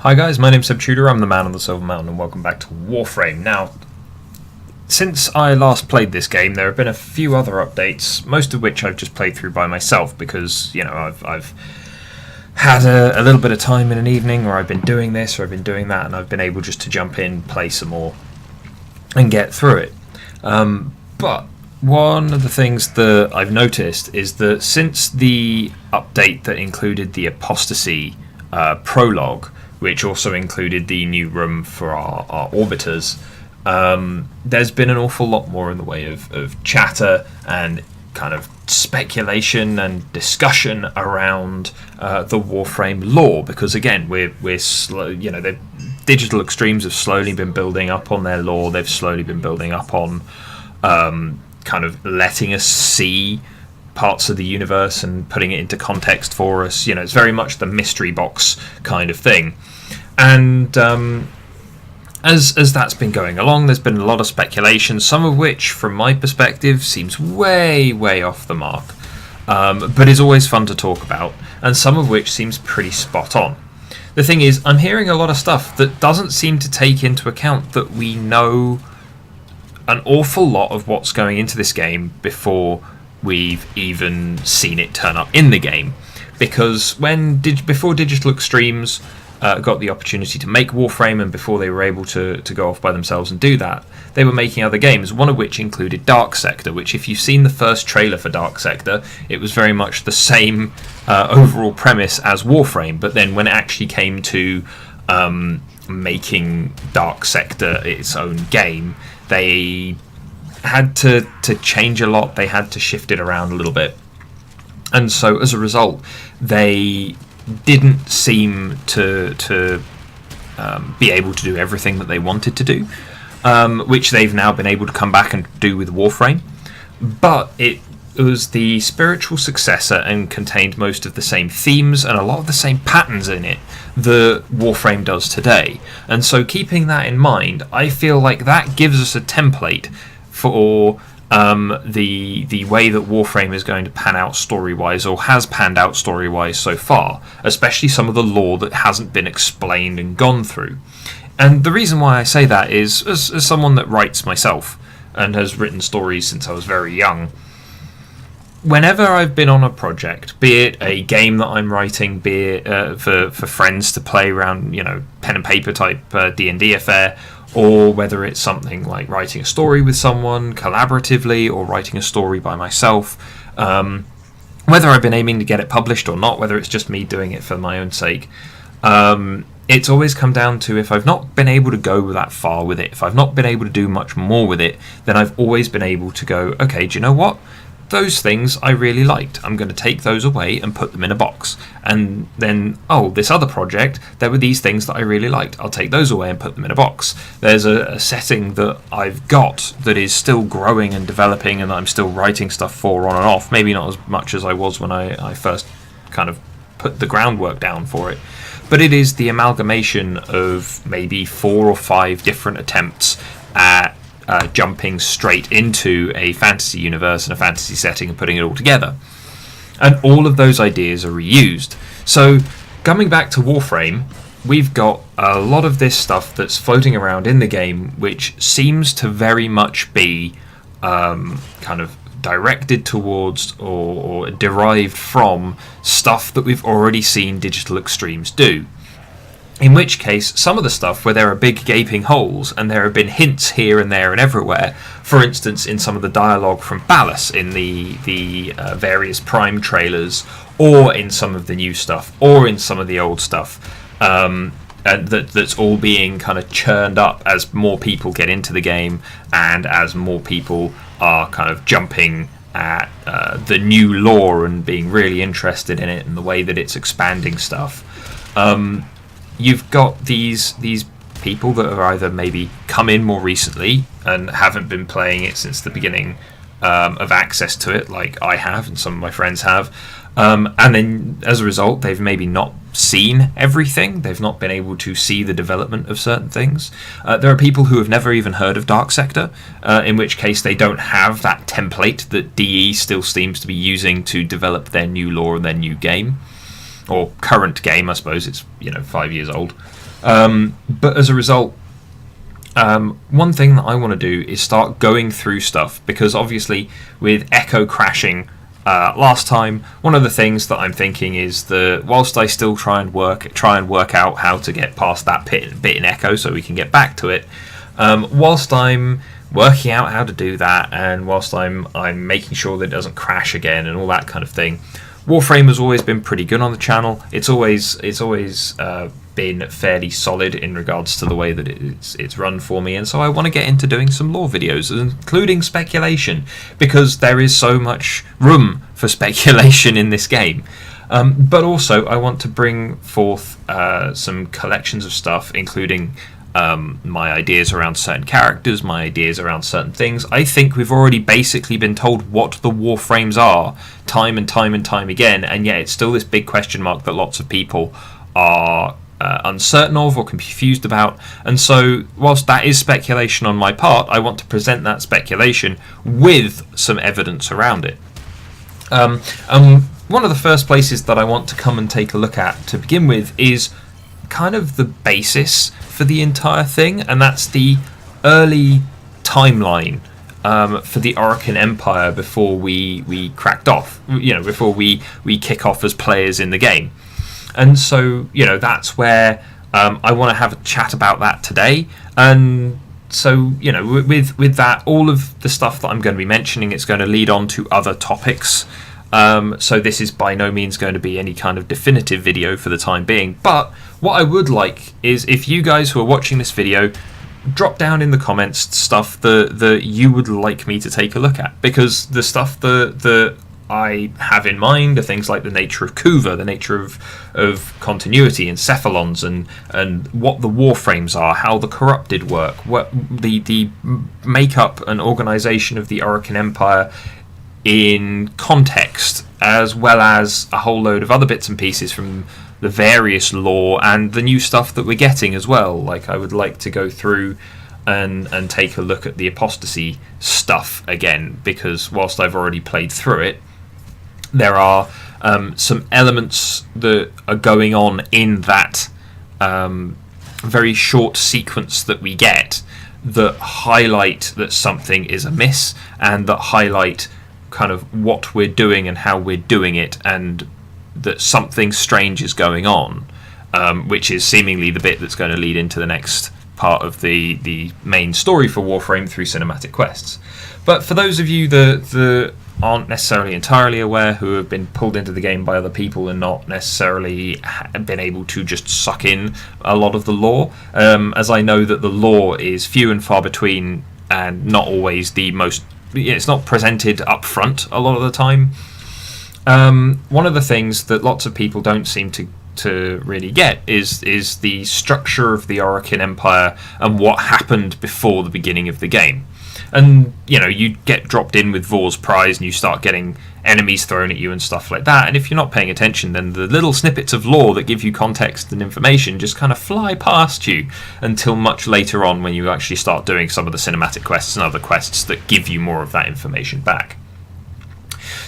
Hi guys, my name's SebTutor, I'm the man on the Silver Mountain, and welcome back to Warframe. Now, since I last played this game, there have been a few other updates, most of which I've just played through by myself because, you know, I've had a little bit of time in an evening, or I've been doing this, or I've been doing that, and I've been able just to jump in, play some more, and get through it. But one of the things that I've noticed is that since the update that included the Apostasy prologue, which also included the new room for our orbiters, there's been an awful lot more in the way of chatter and kind of speculation and discussion around the Warframe lore, because again we're slow, you know, the Digital Extremes have slowly been building up on their lore. They've slowly been building up on kind of letting us see parts of the universe and putting it into context for us. You know, it's very much the mystery box kind of thing. And as that's been going along, there's been a lot of speculation, some of which, from my perspective, seems way off the mark, but is always fun to talk about, and some of which seems pretty spot on. The thing is, I'm hearing a lot of stuff that doesn't seem to take into account that we know an awful lot of what's going into this game before we've even seen it turn up in the game. Because before Digital Extremes got the opportunity to make Warframe, and before they were able to go off by themselves and do that, they were making other games, one of which included Dark Sector, which, if you've seen the first trailer for Dark Sector, it was very much the same overall premise as Warframe, but then when it actually came to making Dark Sector its own game, they had to change a lot, they had to shift it around a little bit. And so as a result, they didn't seem to be able to do everything that they wanted to do, which they've now been able to come back and do with Warframe. But it was the spiritual successor and contained most of the same themes and a lot of the same patterns in it that Warframe does today. And so keeping that in mind, I feel like that gives us a template for the way that Warframe is going to pan out story-wise, or has panned out story-wise so far, especially some of the lore that hasn't been explained and gone through. And the reason why I say that is, as someone that writes myself and has written stories since I was very young, whenever I've been on a project, be it a game that I'm writing, be it for friends to play around, you know, pen and paper type D&D affair, or whether it's something like writing a story with someone collaboratively, or writing a story by myself, whether I've been aiming to get it published or not, whether it's just me doing it for my own sake, it's always come down to, if I've not been able to go that far with it, if I've not been able to do much more with it, then I've always been able to go, okay, do you know what? Those things I really liked. I'm going to take those away and put them in a box. And then, this other project, there were these things that I really liked. I'll take those away and put them in a box. There's a setting that I've got that is still growing and developing, and I'm still writing stuff for on and off. Maybe not as much as I was when I first kind of put the groundwork down for it. But it is the amalgamation of maybe 4 or 5 different attempts at jumping straight into a fantasy universe and a fantasy setting and putting it all together. And all of those ideas are reused. So, coming back to Warframe, we've got a lot of this stuff that's floating around in the game, which seems to very much be kind of directed towards or derived from stuff that we've already seen Digital Extremes do. In which case, some of the stuff where there are big gaping holes, and there have been hints here and there and everywhere, for instance in some of the dialogue from Ballas in the various Prime trailers, or in some of the new stuff, or in some of the old stuff, and that's all being kind of churned up as more people get into the game, and as more people are kind of jumping at the new lore and being really interested in it and the way that it's expanding stuff. You've got these people that have either maybe come in more recently and haven't been playing it since the beginning of access to it, like I have and some of my friends have, and then as a result they've maybe not seen everything, they've not been able to see the development of certain things. There are people who have never even heard of Dark Sector, in which case they don't have that template that DE still seems to be using to develop their new lore and their new game. or current game, I suppose. It's 5 years old. But as a result, one thing that I want to do is start going through stuff, because obviously with Echo crashing last time, one of the things that I'm thinking is that whilst I still try and work out how to get past that bit in Echo so we can get back to it, whilst I'm working out how to do that, and whilst I'm making sure that it doesn't crash again and all that kind of thing, Warframe has always been pretty good on the channel. It's always been fairly solid in regards to the way that it's run for me, and so I want to get into doing some lore videos, including speculation, because there is so much room for speculation in this game. But also I want to bring forth some collections of stuff, including my ideas around certain characters, my ideas around certain things. I think we've already basically been told what the Warframes are time and time and time again, and yet it's still this big question mark that lots of people are uncertain of or confused about. And so whilst that is speculation on my part, I want to present that speculation with some evidence around it. One of the first places that I want to come and take a look at to begin with is kind of the basis for the entire thing, and that's the early timeline for the Orokin Empire before we cracked off, before we kick off as players in the game. And so that's where I want to have a chat about that today. And so with that, all of the stuff that I'm going to be mentioning, it's going to lead on to other topics. So this is by no means going to be any kind of definitive video for the time being, but what I would like is if you guys who are watching this video drop down in the comments stuff that you would like me to take a look at, because the stuff that I have in mind are things like the nature of Kuva, the nature of continuity and cephalons, and what the Warframes are, how the corrupted work, what the makeup and organisation of the Orokin Empire in context, as well as a whole load of other bits and pieces from the various lore and the new stuff that we're getting as well. Like, I would like to go through and take a look at the apostasy stuff again, because whilst I've already played through it, there are some elements that are going on in that very short sequence that we get that highlight that something is amiss, and that highlight kind of what we're doing and how we're doing it, and that something strange is going on, which is seemingly the bit that's going to lead into the next part of the main story for Warframe through cinematic quests. But for those of you that aren't necessarily entirely aware, who have been pulled into the game by other people and not necessarily been able to just suck in a lot of the lore, as I know that the lore is few and far between and not always the most, it's not presented up front a lot of the time. One of the things that lots of people don't seem to really get is the structure of the Orokin Empire and what happened before the beginning of the game. And you get dropped in with Vor's prize and you start getting enemies thrown at you and stuff like that, and if you're not paying attention, then the little snippets of lore that give you context and information just kind of fly past you until much later on, when you actually start doing some of the cinematic quests and other quests that give you more of that information back.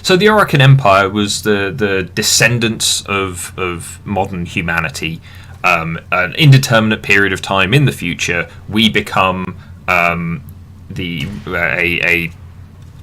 So the Orokin Empire was the descendants of modern humanity. An indeterminate period of time in the future, we become a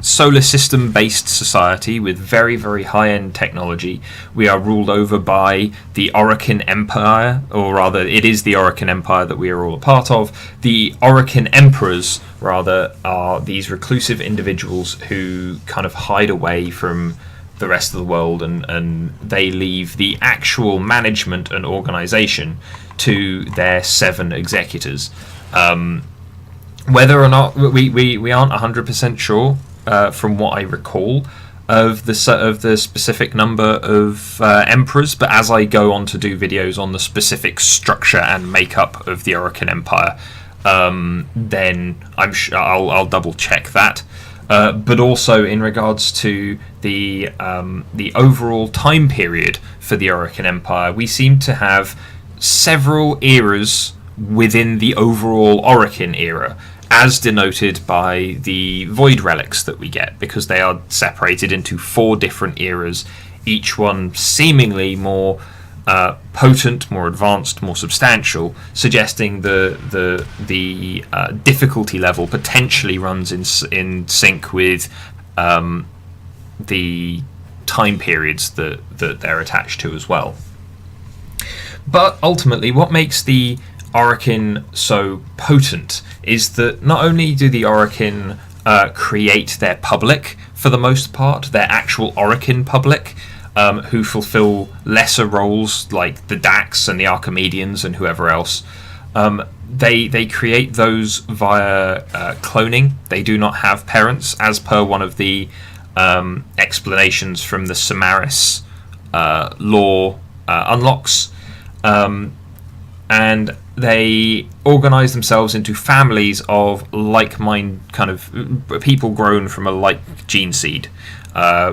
solar system based society with very, very high-end technology. We are ruled over by the Orokin Empire, or rather it is the Orokin Empire that we are all a part of. The Orokin Emperors, rather, are these reclusive individuals who kind of hide away from the rest of the world, and they leave the actual management and organisation to their 7 executors. Whether or not we aren't 100% sure, from what I recall, of the specific number of emperors, but as I go on to do videos on the specific structure and makeup of the Orokin Empire, then I'm sure I'll double check that. But also in regards to the overall time period for the Orokin Empire, we seem to have several eras within the overall Orokin era, as denoted by the void relics that we get, because they are separated into 4 different eras, each one seemingly more potent, more advanced, more substantial, suggesting the difficulty level potentially runs in sync with the time periods that they're attached to as well. But ultimately, what makes the Orokin so potent is that not only do the Orokin create their public, for the most part, their actual Orokin public, who fulfill lesser roles like the Dax and the Archimedeans and whoever else. They create those via cloning. They do not have parents, as per one of the explanations from the Samaris lore unlocks. And they organize themselves into families of like-mind kind of people grown from a like gene seed,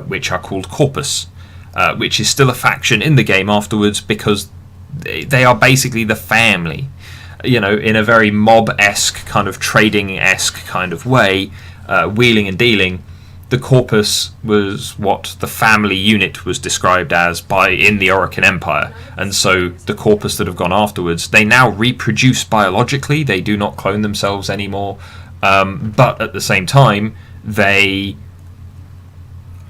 which are called Corpus, which is still a faction in the game afterwards because they are basically the family, in a very mob-esque kind of trading-esque kind of way, wheeling and dealing. The Corpus was what the family unit was described as in the Orokin Empire, and so the Corpus that have gone afterwards, they now reproduce biologically. They do not clone themselves anymore, but at the same time, they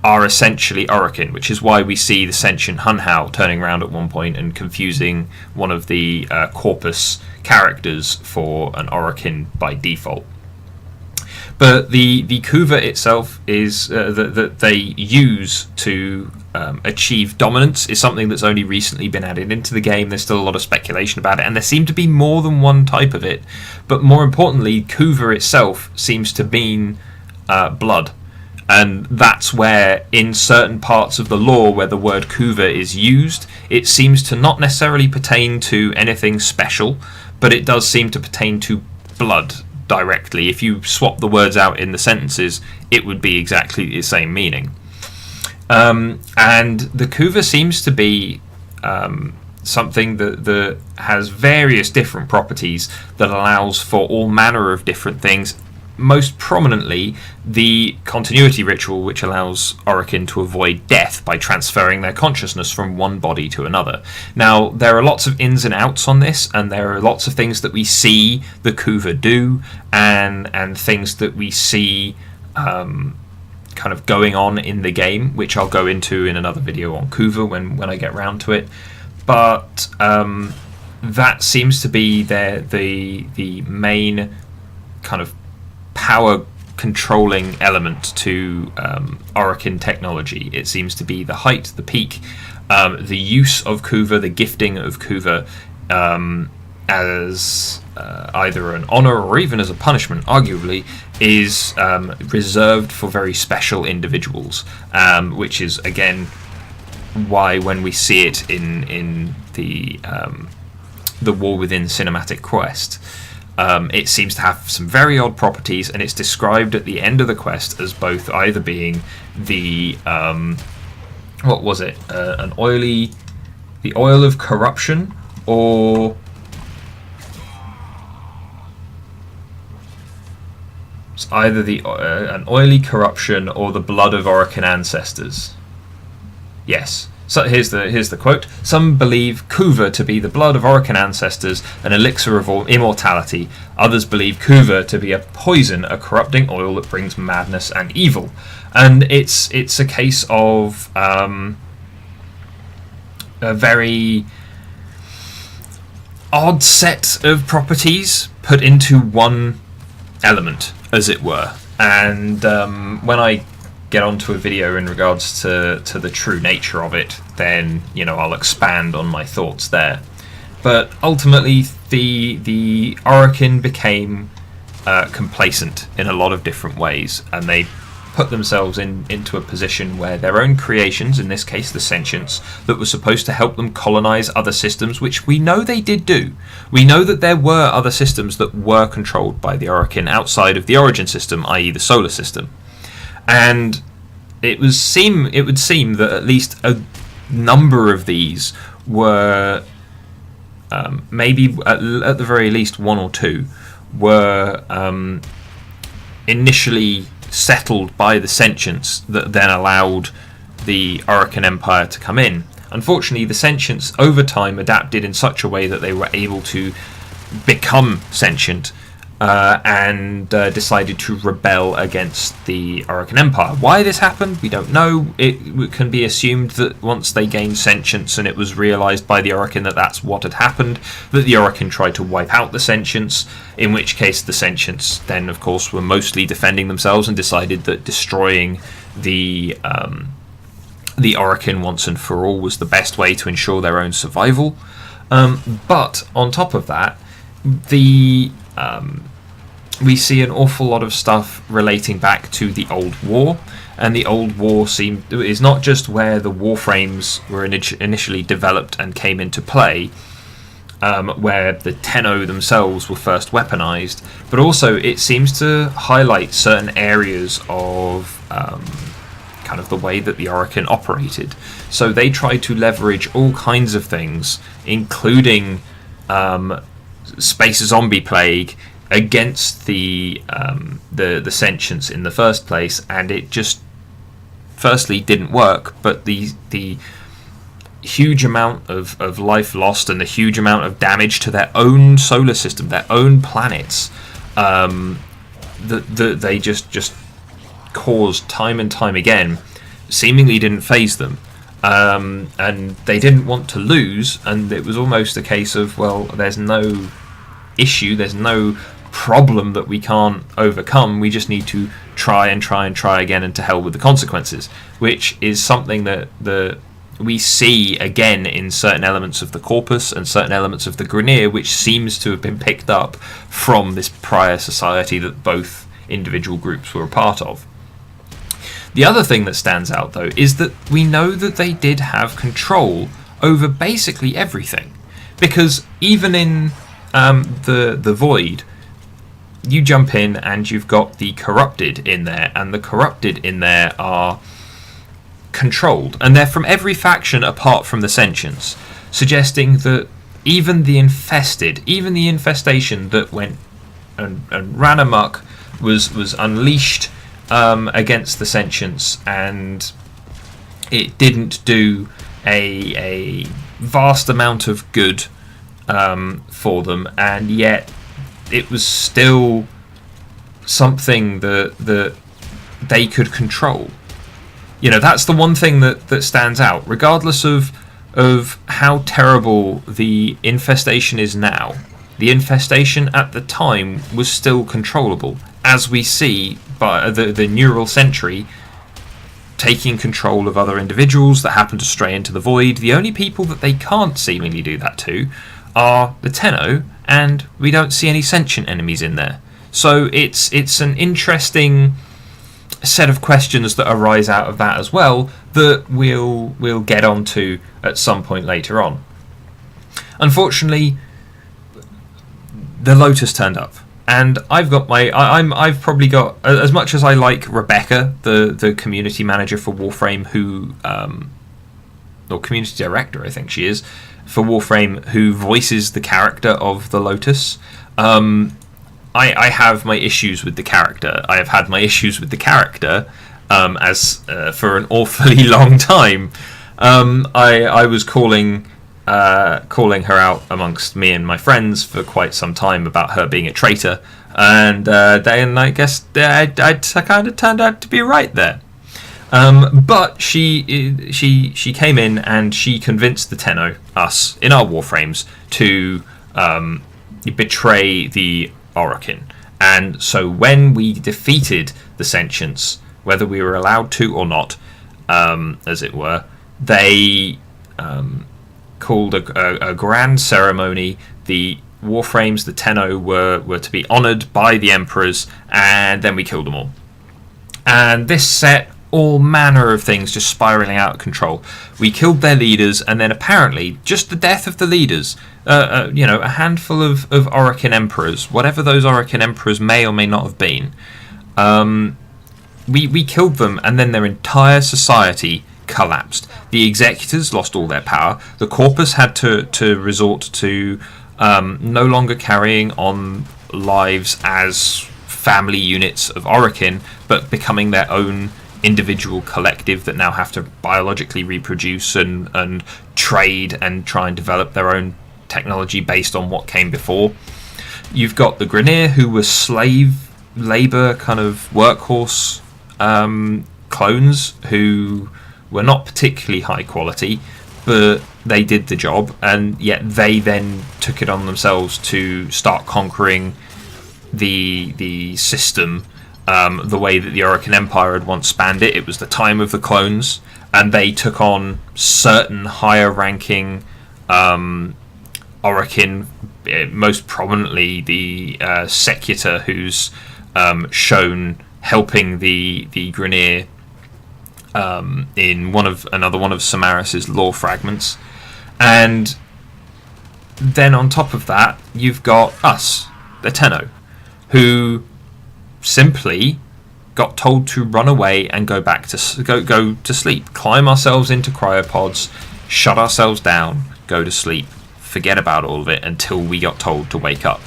are essentially Orokin, which is why we see the sentient Hunhao turning around at one point and confusing one of the Corpus characters for an Orokin by default. But the Kuva itself is that they use to achieve dominance is something that's only recently been added into the game. There's still a lot of speculation about it, and there seem to be more than one type of it. But more importantly, Kuva itself seems to mean blood. And that's where, in certain parts of the lore where the word Kuva is used, it seems to not necessarily pertain to anything special, but it does seem to pertain to blood directly. If you swap the words out in the sentences, it would be exactly the same meaning. And the Kuva seems to be something that has various different properties that allows for all manner of different things. Most prominently, the continuity ritual, which allows Orokin to avoid death by transferring their consciousness from one body to another. Now, there are lots of ins and outs on this, and there are lots of things that we see the Kuva do, and things that we see kind of going on in the game, which I'll go into in another video on Kuva when I get round to it. But that seems to be the main kind of power controlling element to Orokin technology. It seems to be the height, the peak, the use of Kuva, the gifting of Kuva as either an honor or even as a punishment, arguably, is reserved for very special individuals, which is again why when we see it in the War Within cinematic quest, it seems to have some very odd properties, and it's described at the end of the quest as both either being the what was it, the oil of corruption, or it's either an oily corruption or the blood of Orokin ancestors. Yes. So here's the quote. Some believe Kuva to be the blood of Orokin ancestors, an elixir of immortality. Others believe Kuva to be a poison, a corrupting oil that brings madness and evil. And it's a case of a very odd set of properties put into one element, as it were. And when I get onto a video in regards to the true nature of it, then I'll expand on my thoughts there. But ultimately, the Orokin became complacent in a lot of different ways, and they put themselves into a position where their own creations, in this case the sentients, that were supposed to help them colonize other systems, which we know they did do. We know that there were other systems that were controlled by the Orokin outside of the origin system, i.e. the solar system. And it would seem that at least a number of these were, maybe at the very least one or two, were initially settled by the sentients that then allowed the Orokin Empire to come in. Unfortunately, the sentients over time adapted in such a way that they were able to become sentient, and decided to rebel against the Orokin Empire. Why this happened, we don't know. It can be assumed that once they gained sentience and it was realised by the Orokin that that's what had happened, that the Orokin tried to wipe out the sentients, in which case the sentients then, of course, were mostly defending themselves and decided that destroying the Orokin once and for all was the best way to ensure their own survival. But on top of that, we see an awful lot of stuff relating back to the Old War, and the Old War is not just where the Warframes were initially developed and came into play, where the Tenno themselves were first weaponized, but also it seems to highlight certain areas of kind of the way that the Orokin operated. So they tried to leverage all kinds of things, including space zombie plague, against the sentients in the first place, and it just firstly didn't work. But the huge amount of life lost and the huge amount of damage to their own solar system, their own planets, that they just caused time and time again, seemingly didn't faze them. And they didn't want to lose, and it was almost a case of, well, there's no issue, there's no problem that we can't overcome, we just need to try again, and to hell with the consequences, which is something that we see again in certain elements of the Corpus and certain elements of the Grineer, which seems to have been picked up from this prior society that both individual groups were a part of. The other thing that stands out, though, is that we know that they did have control over basically everything, because even in the Void, you jump in and you've got the corrupted in there, and the corrupted in there are controlled, and they're from every faction apart from the sentients, suggesting that even the infested, even the infestation that went and ran amok was unleashed against the sentients, and it didn't do a vast amount of good for them, and yet it was still something that they could control. You know, that's the one thing that stands out, regardless of how terrible the infestation is now. The infestation at the time was still controllable, as we see by the Neural Sentry taking control of other individuals that happen to stray into the Void. The only people that they can't seemingly do that to are the Tenno, and we don't see any sentient enemies in there. So it's an interesting set of questions that arise out of that as well, that we'll get onto at some point later on. Unfortunately, the Lotus turned up, and I've probably got, as much as I like Rebecca, the community manager for Warframe, who or community director, I think she is, for Warframe, who voices the character of the Lotus. I have my issues with the character. I have had my issues with the character for an awfully long time. I was calling her out amongst me and my friends for quite some time about her being a traitor, and then I guess I kind of turned out to be right there. But she came in and she convinced the Tenno, us in our Warframes, to betray the Orokin. And so when we defeated the sentients, whether we were allowed to or not, as it were, they called a grand ceremony. The Warframes, the Tenno, were to be honoured by the emperors, and then we killed them all. And this set all manner of things just spiralling out of control. We killed their leaders, and then apparently just the death of the leaders, a handful of Orokin emperors, whatever those Orokin emperors may or may not have been, we killed them, and then their entire society collapsed. The executors lost all their power. The Corpus had to resort to no longer carrying on lives as family units of Orokin, but becoming their own individual collective that now have to biologically reproduce and trade and try and develop their own technology based on what came before. You've got the Grineer, who were slave labor kind of workhorse clones who were not particularly high quality, but they did the job, and yet they then took it on themselves to start conquering the system the way that the Orokin Empire had once spanned it. It was the time of the clones, and they took on certain higher ranking Orokin, most prominently the Secutor, who's shown helping the Grineer in another one of Samaris's lore fragments. And then on top of that, you've got us, the Tenno, who simply got told to run away and go back to go to sleep, climb ourselves into cryopods, shut ourselves down, go to sleep, forget about all of it until we got told to wake up.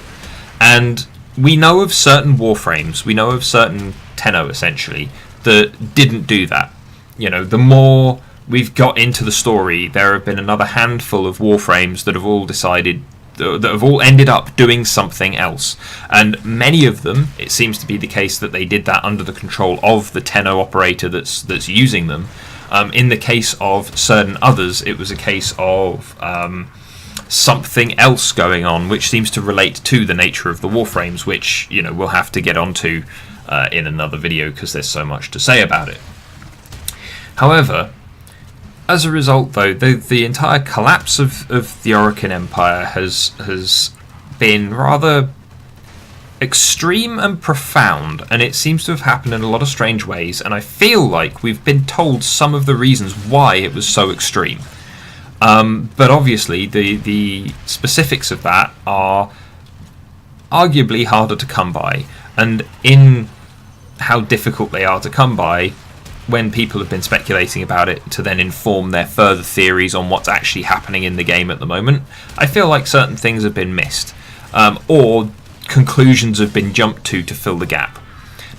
And we know of certain Warframes, we know of certain Tenno essentially that didn't do that. You know, the more we've got into the story, there have been another handful of Warframes that have all decided, that have all ended up doing something else. And many of them, it seems to be the case that they did that under the control of the Tenno operator that's using them. In the case of certain others, it was a case of something else going on, which seems to relate to the nature of the Warframes, which, you know, we'll have to get onto in another video because there's so much to say about it. However, as a result, though, the entire collapse of the Orokin Empire has been rather extreme and profound, and it seems to have happened in a lot of strange ways, and I feel like we've been told some of the reasons why it was so extreme. But obviously, the specifics of that are arguably harder to come by, and in how difficult they are to come by, when people have been speculating about it to then inform their further theories on what's actually happening in the game at the moment, I feel like certain things have been missed, or conclusions have been jumped to fill the gap.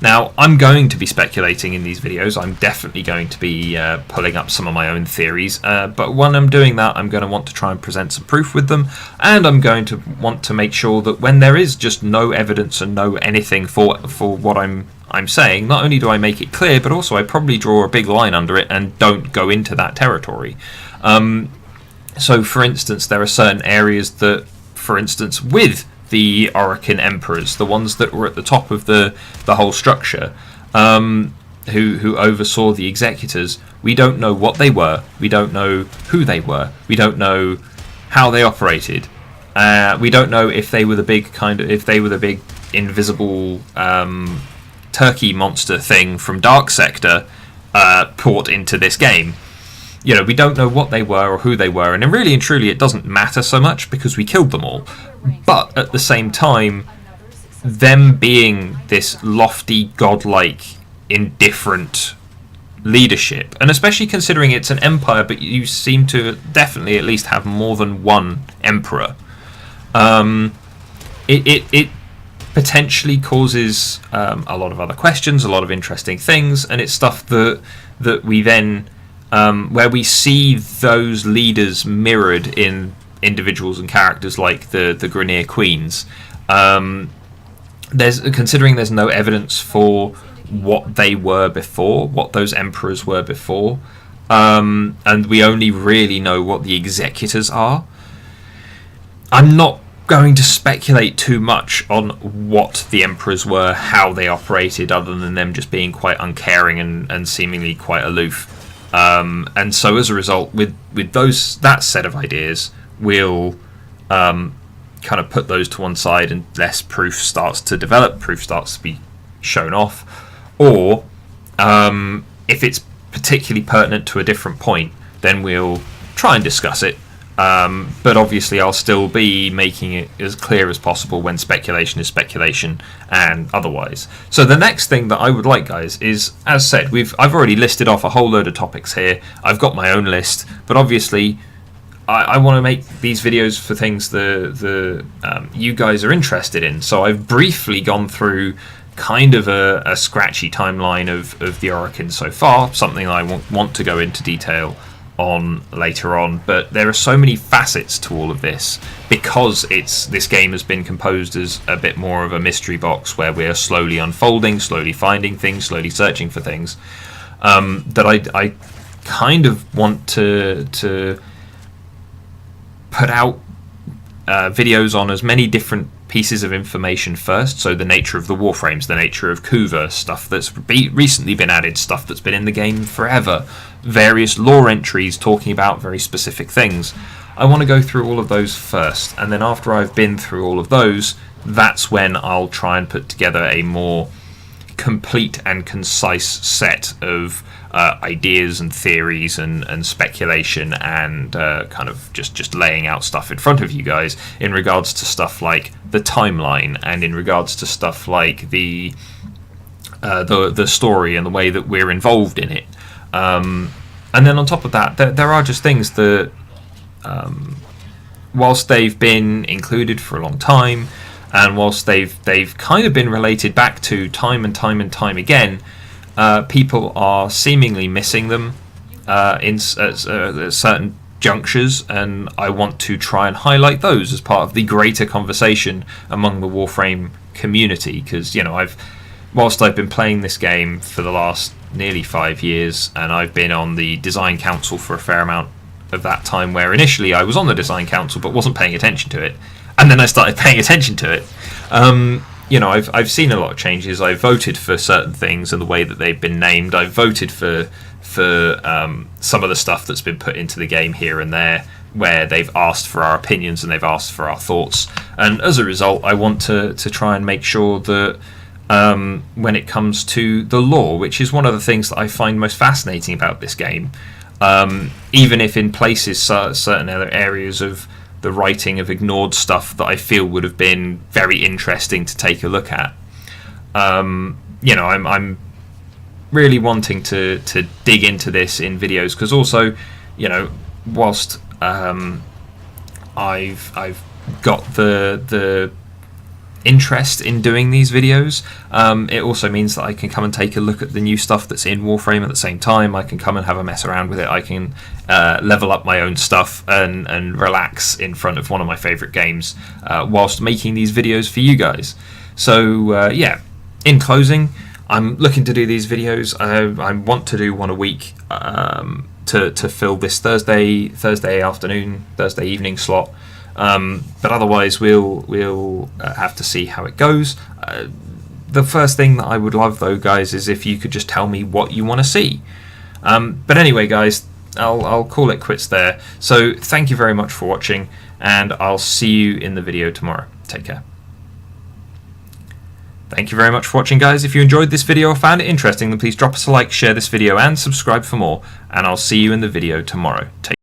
Now, I'm going to be speculating in these videos. I'm definitely going to be pulling up some of my own theories, but when I'm doing that, I'm going to want to try and present some proof with them, and I'm going to want to make sure that when there is just no evidence and no anything for what I'm saying, not only do I make it clear, but also I probably draw a big line under it and don't go into that territory. So, for instance, there are certain areas that, for instance, with the Orokin Emperors, the ones that were at the top of the whole structure, who oversaw the Executors, we don't know what they were, we don't know who they were, we don't know how they operated, we don't know if they were the big invisible turkey monster thing from Dark Sector port into this game. You know, we don't know what they were or who they were, and really and truly it doesn't matter so much because we killed them all. But at the same time, them being this lofty, godlike, indifferent leadership, and especially considering it's an empire, but you seem to definitely at least have more than one emperor, it potentially causes a lot of other questions, a lot of interesting things, and it's stuff that we then where we see those leaders mirrored in individuals and characters like the Grineer Queens. There's no evidence for what they were before, what those emperors were before, and we only really know what the Executors are. I'm not going to speculate too much on what the emperors were, how they operated, other than them just being quite uncaring and seemingly quite aloof. And so as a result, with that set of ideas, we'll kind of put those to one side unless proof starts to develop, proof starts to be shown off, or if it's particularly pertinent to a different point, then we'll try and discuss it. But obviously I'll still be making it as clear as possible when speculation is speculation and otherwise. So the next thing that I would like, guys, is, as said, I've already listed off a whole load of topics here. I've got my own list, but obviously I want to make these videos for things you guys are interested in. So I've briefly gone through kind of a scratchy timeline of the Orokin so far, something I want to go into detail on later on, but there are so many facets to all of this because this game has been composed as a bit more of a mystery box where we're slowly unfolding, slowly finding things, slowly searching for things, that I kind of want to put out videos on as many different pieces of information first. So the nature of the Warframes, the nature of Kuva, stuff that's recently been added, stuff that's been in the game forever, various lore entries talking about very specific things. I want to go through all of those first, and then after I've been through all of those, that's when I'll try and put together a more complete and concise set of ideas and theories and speculation and kind of just laying out stuff in front of you guys in regards to stuff like the timeline and in regards to stuff like the story and the way that we're involved in it. And then on top of that, there are just things that, whilst they've been included for a long time, and whilst they've kind of been related back to time and time again, people are seemingly missing them in certain junctures, and I want to try and highlight those as part of the greater conversation among the Warframe community. Because whilst I've been playing this game for the last nearly 5 years, and I've been on the design council for a fair amount of that time, where initially I was on the design council but wasn't paying attention to it, and then I started paying attention to it. I've seen a lot of changes. I've voted for certain things and the way that they've been named. I've voted for some of the stuff that's been put into the game here and there, where they've asked for our opinions and they've asked for our thoughts. And as a result, I want to try and make sure that when it comes to the lore, which is one of the things that I find most fascinating about this game, even if in places certain other areas of the writing have ignored stuff that I feel would have been very interesting to take a look at. I'm really wanting to dig into this in videos, because also, whilst I've got the interest in doing these videos, it also means that I can come and take a look at the new stuff that's in Warframe at the same time. I can come and have a mess around with it. I can level up my own stuff and relax in front of one of my favourite games whilst making these videos for you guys. So in closing, I'm looking to do these videos. I want to do one a week to fill this Thursday afternoon, Thursday evening slot. But otherwise, we'll have to see how it goes. The first thing that I would love, though, guys, is if you could just tell me what you want to see. But anyway, guys, I'll call it quits there. So thank you very much for watching, and I'll see you in the video tomorrow. Take care. Thank you very much for watching, guys. If you enjoyed this video or found it interesting, then please drop us a like, share this video, and subscribe for more. And I'll see you in the video tomorrow. Take